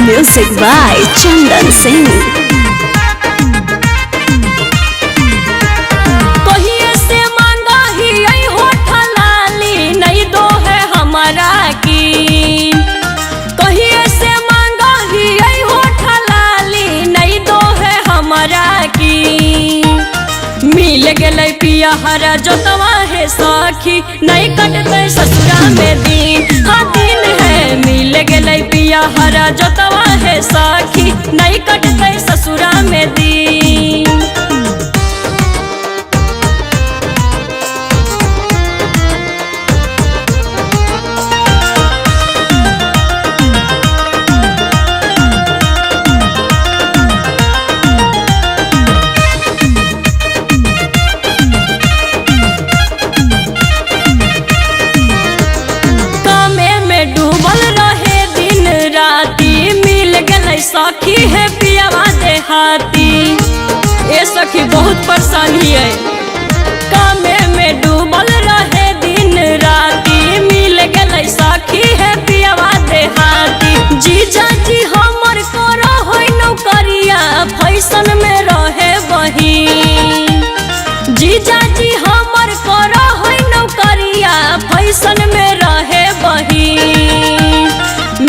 Music by Chandan Singh। कहिए से मांगा ही आई होठा लाली नहीं दो है हमारा की। कहिए से मांगा ही आई होठा लाली नहीं दो है हमारा की। मिल गए पिया हरा जोतवा है सखी नहीं कटते ससुरा में दिन। हाँ दिन है मिल गए पिया हरा जोतवा है सखी नहीं कटते ससुरा में दिन। सखी है पियावा देहाती ए सखी बहुत परेशानी है। कामे में डूबल रहे दिन राती मिल गए सखी है पियावा देहाती। जीजा जी हमर करो होई नौकरिया फैशन में रहे वही। जीजा जी हमर करो होई नौकरिया फैशन में रहे वही।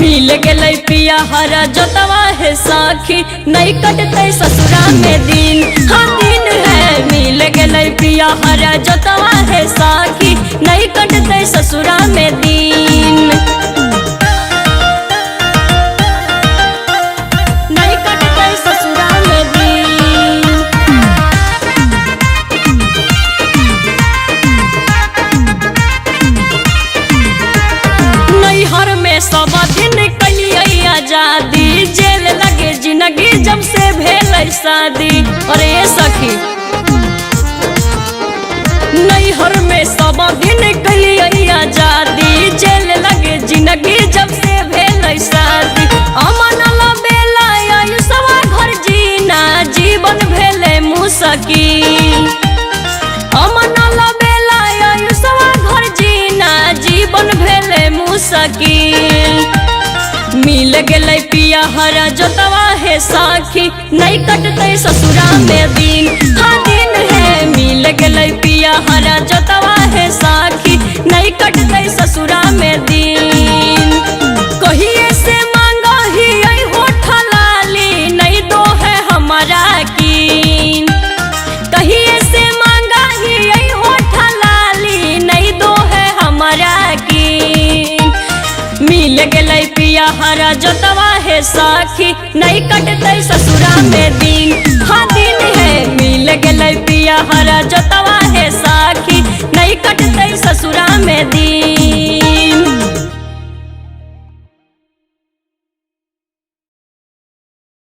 मिल गए पिया हरा जोतवा है सखी नहीं कटते ससुरा में दिन। हाँ दिन है मिल गए पिया हरा जोतवा है सखी नहीं कटते ससुरा में दिन। नहीं कटते ससुरा में दिन। नैहर में सब दिन आजादी जेल लगे जिंदगी जब से भेल शादी। अरे सखी नैहर में सब दिन कलिए आजादी जेल लगे जिंदगी जब से भेल शादी। अमन बेला आयुषवा घर जीना जीवन भेले मुसकी। अमन बेला आयुषवा घर जीना जीवन भेले मुसकी। मिल गए पिया हरा जोतवा है सखी नहीं कटते ससुरा में दिन। हाँ दिन है मिल गए पिया हरा जोतवा है सखी नहीं कटते ससुरा में दिन। कहिए से मांगा ही आई होठा लाली नहीं दो है हमारा की। कहिए से मांगा ही आई होठा लाली नहीं दो है हमारा की। मिल गए पिया हरा जोतवा है सखी नहीं कटते ससुरा में दिन। हाँ दिन है मिल गए पिया हरा जोतवा है सखी नहीं